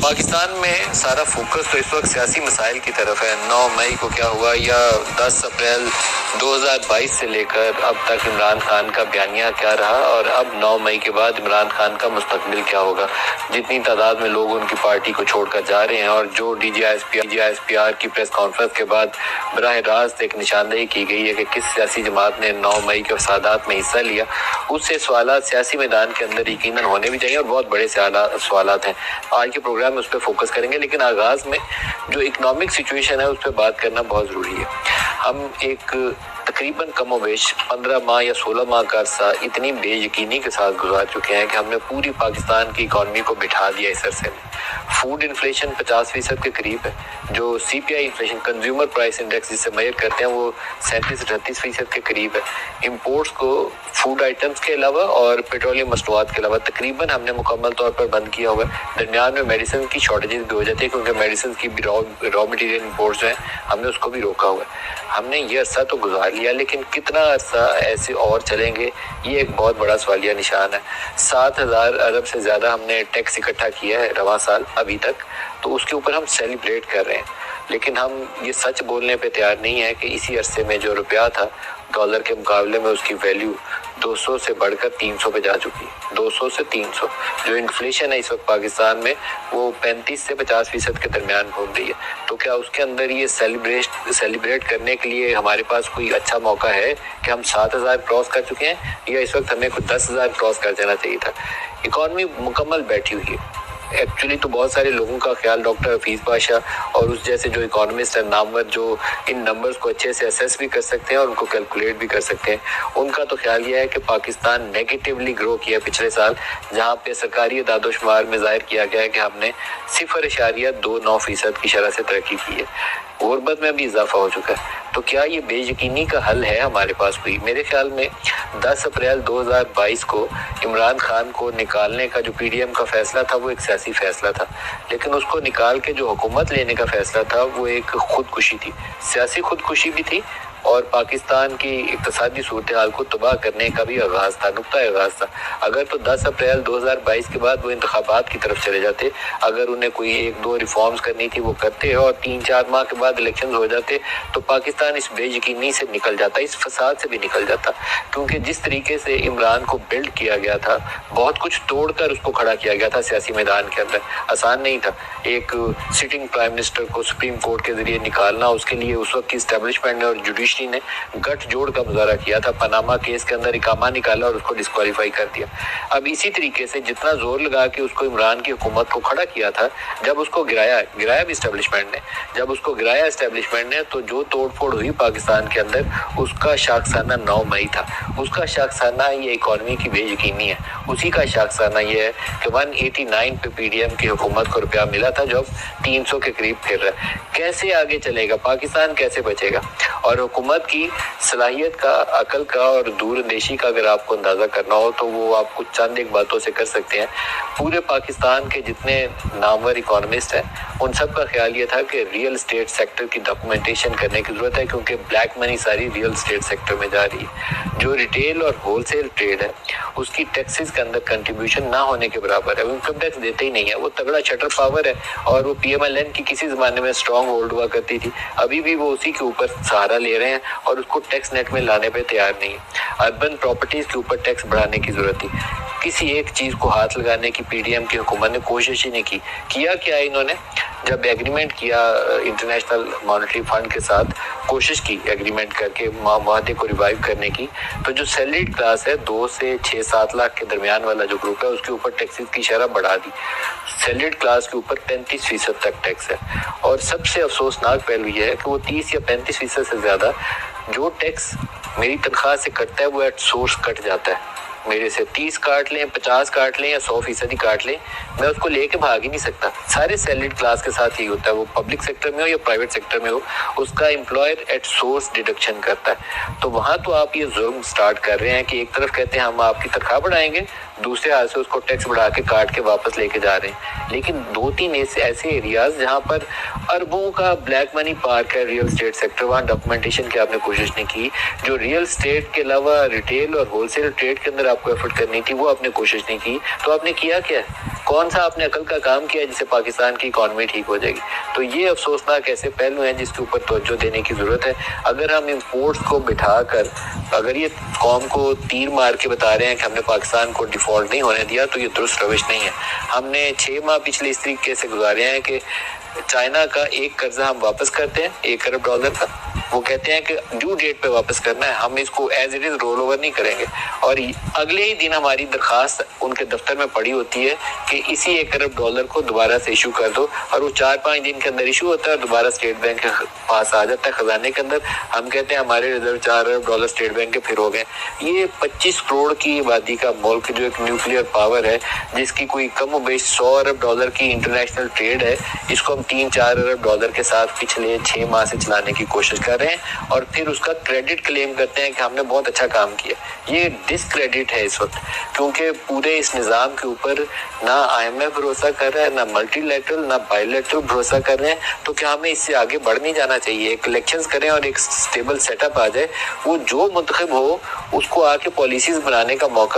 پاکستان میں سارا فوکس تو اس وقت سیاسی مسائل کی طرف ہے۔ 9 مئی کو کیا ہوا یا 10 اپریل 2022 سے لے کر اب تک عمران خان کا بیانیہ کیا رہا، اور اب 9 مئی کے بعد عمران خان کا مستقبل کیا ہوگا۔ جتنی تعداد میں لوگ ان کی پارٹی کو چھوڑ کر جا رہے ہیں، اور جو D G S P R کی پریس کانفرنس کے بعد براہ راست ایک نشاندہی کی گئی ہے کہ کس سیاسی جماعت نے 9 مئی کے فسادات میں حصہ لیا، اس سے سوالات سیاسی میدان کے اندر یقیناً ہونے بھی چاہیے، اور بہت بڑے سوالات ہیں۔ آج کے پروگرام میں اس پہ فوکس کریں گے، لیکن آغاز میں جو اکنامک سچویشن ہے اس پہ بات کرنا بہت ضروری ہے۔ ہم ایک تقریباً کم و بیش 15 ماہ یا 16 ماہ کا عرصہ اتنی بے یقینی کے ساتھ گزار چکے ہیں کہ ہم نے پوری پاکستان کی اکانومی کو بٹھا دیا اس عرصے میں۔ فوڈ انفلیشن 50% کے قریب ہے، جو سی پی آئی انفلیشن کنزیومر پرائس انڈیکس جسے میئر کرتے ہیں وہ 37-38% کے قریب ہے۔ امپورٹس کو فوڈ آئٹمس کے علاوہ اور پیٹرولیم مصنوعات کے علاوہ تقریباً ہم نے مکمل طور پر بند کیا ہوا ہے۔ درمیان میں میڈیسن کی شارٹیجز بھی ہو جاتی ہے، کیونکہ میڈیسن کی بھی را مٹیریل امپورٹس ہیں، ہم نے اس کو بھی روکا ہوا ہے۔ ہم نے یہ عرصہ تو گزار لیا، لیکن کتنا عرصہ ایسے اور چلیں گے، یہ ایک بہت بڑا سوالیہ نشان ہے۔ 7,000 ارب سے زیادہ ہم نے ٹیکس اکٹھا کیا ہے رواں سال ابھی تک، تو اس کے اوپر ہم سیلیبریٹ کر رہے ہیں، لیکن ہم یہ سچ بولنے پہ تیار نہیں ہے کہ اسی عرصے میں جو روپیہ تھا ڈالر کے مقابلے میں اس کی ویلیو 200 سے بڑھ کر 300 پہ جا چکی ہے۔ 200 سے 300 جو انفلیشن ہے اس وقت پاکستان میں وہ 35 سے 50% کے درمیان گھوم رہی ہے۔ تو کیا اس کے اندر یہ سیلیبریٹ کرنے کے لیے ہمارے پاس کوئی اچھا موقع ہے کہ ہم 7,000 کراس کر چکے ہیں، یا اس وقت ہمیں کوئی 10,000 کراس کر دینا چاہیے تھا؟ اکانومی مکمل بیٹھی ہوئی ہے۔ ایکچولی تو بہت سارے لوگوں کا خیال ڈاکٹر حفیظ پاشا اور اس جیسے جو اکانومسٹ ہیں نامور، جو ان نمبرز کو اچھے سے اسیس بھی کر سکتے ہیں اور ان کو کیلکولیٹ بھی کر سکتے ہیں، ان کا تو خیال یہ ہے کہ پاکستان نیگیٹیولی گرو کیا پچھلے سال، جہاں پہ سرکاری اعداد و شمار میں ظاہر کیا گیا ہے کہ ہم نے 0.29% کی شرح سے ترقی کی ہے۔ غربت میں بھی اضافہ ہو چکا ہے۔ تو کیا یہ بے یقینی کا حل ہے ہمارے پاس کوئی؟ میرے خیال میں 10 اپریل 2022 کو عمران خان کو نکالنے کا جو پی ڈی ایم کا فیصلہ تھا وہ ایک سیاسی فیصلہ تھا، لیکن اس کو نکال کے جو حکومت لینے کا فیصلہ تھا وہ ایک خودکشی تھی، سیاسی خودکشی بھی تھی، اور پاکستان کی اقتصادی صورتحال کو تباہ کرنے کا بھی آغاز تھا، نقطہ آغاز تھا۔ اگر تو 10 اپریل 2022 کے بعد وہ انتخابات کی طرف چلے جاتے، اگر انہیں کوئی 1-2 ریفارمز کرنی تھی وہ کرتے، اور 3-4 ماہ کے بعد الیکشنز ہو جاتے، تو پاکستان اس بے یقینی سے نکل جاتا، اس فساد سے بھی نکل جاتا۔ کیونکہ جس طریقے سے عمران کو بلڈ کیا گیا تھا، بہت کچھ توڑ کر اس کو کھڑا کیا گیا تھا سیاسی میدان کے اندر، آسان نہیں تھا۔ ایک سٹنگ پرائم منسٹر کو سپریم کورٹ کے ذریعے نکالنا، اس کے لیے اس وقت کی اسٹیبلشمنٹ نے اور جوڈیشری نے گٹھ جوڑ کا مظاہرہ کیا تھا، پاناما کیس کے اندر اقامہ نکالا اور اس کو ڈسکوالیفائی کر دیا۔ اب اسی طریقے سے جتنا زور لگا کے اس کو عمران کی حکومت کو کھڑا کیا تھا، جب اس کو گرایا بھی اسٹیبلشمنٹ نے، جب اس کو گرایا اسٹیبلشمنٹ نے، تو جو توڑ پھوڑ ہوئی پاکستان کے اندر، اس کا شاخسانہ 9 مئی تھا۔ اس کا شاخسانہ یہ اکانومی کی بے یقینی ہے، اسی کا شاخسانہ یہ ہے کہ 189 پہ پی ڈی ایم کی حکومت کو روپیہ ملا تھا، جو اب 300 کے قریب پھر رہا ہے۔ کیسے آگے چلے گا پاکستان، کیسے بچے گا؟ اور حکومت کی صلاحیت کا، عقل کا اور دور اندیشی کا اگر آپ کو اندازہ کرنا ہو تو وہ آپ کچھ چند ایک باتوں سے کر سکتے ہیں۔ پورے پاکستان کے جتنے نامور اکانومسٹ ہیں، ان سب کا خیال یہ تھا کہ ریئل اسٹیٹ سیکٹر کی ڈاکومنٹیشن کرنے کی ضرورت ہے، کیونکہ بلیک منی ساری ریئل اسٹیٹ سیکٹر میں جا رہی ہے۔ جو ریٹیل اور ہول سیل ٹریڈ ہے، اس کی ٹیکسز کے اندر کنٹریبیوشن نہ ہونے کے برابر ہے، وہ انکم ٹیکس دیتے ہی نہیں ہے۔ وہ تگڑا شٹر پاور ہے، اور وہ پی ایم ایل این کی کسی زمانے میں اسٹرانگ ہولڈ ہوا کرتی تھی، ابھی بھی وہ اسی کے اوپر سہارا لے رہے ہیں اور اس کو ٹیکس نیٹ میں لانے پہ تیار نہیں ہے۔ اربن پراپرٹیز کے اوپر ٹیکس بڑھانے کی ضرورت تھی، کسی ایک چیز کو ہاتھ لگانے کی پی ڈی ایم کی حکومت نے کوشش ہی نہیں کی۔ کیا کیا انہوں نے؟ جب ایگریمنٹ کیا انٹرنیشنل مانیٹری فنڈ کے ساتھ، کوشش کی ایگریمنٹ کر کے معاہدے کو ریوائیو کرنے کی، تو جو سیلریڈ کلاس ہے 2 سے 6-7 لاکھ کے درمیان والا جو گروپ ہے، اس کے اوپر ٹیکسز کی شرح بڑھا دی۔ سیلریڈ کلاس کے اوپر 35% تک ٹیکس ہے، اور سب سے افسوسناک پہلو یہ ہے کہ وہ 30 یا 35% سے زیادہ جو ٹیکس میری تنخواہ سے کٹتا ہے وہ ایٹ سورس کٹ جاتا ہے۔ میرے سے 30 کاٹ لیں، 50 کاٹ لیں یا 100% ہی کاٹ لیں، میں اس کو لے کے بھاگ ہی نہیں سکتا۔ سارے سیلریڈ کلاس کے ساتھ یہی ہوتا ہے، وہ پبلک سیکٹر میں ہو یا پرائیویٹ سیکٹر میں ہو، اس کا امپلائر ایٹ سورس ڈیڈکشن کرتا ہے۔ تو وہاں تو آپ یہ ظلم سٹارٹ کر رہے ہیں کہ ایک طرف کہتے ہیں ہم آپ کی تنخواہ بڑھائیں گے، دوسرے ہاتھ سے اس کو ٹیکس بڑھا کے کاٹ کے واپس لے کے جا رہے ہیں. لیکن 2-3 ایسے ایریاز جہاں پر اربوں کا بلیک منی پارک ہے ریئل اسٹیٹ سیکٹر, وہاں ڈاکومنٹیشن کی آپ نے کوشش نہیں کی. جو ریئل اسٹیٹ کے علاوہ ریٹیل اور ہول سیل ٹریڈ کے اندر آپ کو ایفرٹ کرنی تھی وہ آپ نے کوشش نہیں کی. تو آپ نے کیا کیا ہے؟ کون سا آپ نے عقل کا کام کیا جس سے پاکستان کی اکانومی ٹھیک ہو جائے گی؟ تو یہ افسوسناک ایسے پہلو ہیں جس کے اوپر توجہ دینے کی ضرورت ہے. اگر ہم امپورٹس کو بٹھا کر اگر یہ قوم کو تیر مار کے بتا رہے ہیں کہ ہم نے پاکستان کو ڈیفالٹ نہیں ہونے دیا تو یہ درست روش نہیں ہے. ہم نے 6 ماہ پچھلے اس طریقے سے گزارے ہیں کہ چائنا کا ایک قرضہ ہم واپس کرتے ہیں $1 ارب کا, وہ کہتے ہیں کہ ڈیو ڈیٹ پہ واپس کرنا ہے, ہم اس کو as it is roll over نہیں کریں گے, اور اگلے ہی دن ہماری درخواست ان کے دفتر میں پڑی ہوتی ہے کہ اسی $1 ارب کو دوبارہ سے ایشو کر دو, اور وہ 4-5 دن کے اندر ایشو ہوتا ہے, دوبارہ اسٹیٹ بینک کے پاس آ جاتا ہے خزانے کے اندر. ہم کہتے ہیں ہمارے ریزرو $4 ارب اسٹیٹ بینک کے پھر ہو گئے. یہ 25 کروڑ کی آبادی کا ملک جو ایک نیوکلیئر پاور ہے جس کی کوئی کم و بیش $100 ارب کی انٹرنیشنل ٹریڈ ہے, اس کو ہم $3-4 ارب کے ساتھ پچھلے 6 ماہ سے چلانے کی کوشش کر رہے ہیں, اور پھر اس کا کریڈٹ کلیم کرتے ہیں کہ ہم نے بہت اچھا کام کیا. یہ ڈسکریڈٹ ہے اس وقت, کیونکہ پورے اس نظام کے اوپر نہ IMF بھروسہ کر رہا ہے, نہ ملٹی لیٹرل نہ بائی لیٹرل بھروسہ کر رہے ہیں. تو کیا ہمیں اس سے آگے بڑھ نہیں جانا چاہیے؟ ایک الیکشنز کریں اور ایک سٹیبل سیٹ اپ آ جائے, وہ جو منتخب ہو اس کو آ کے پالیسیز بنانے کا موقع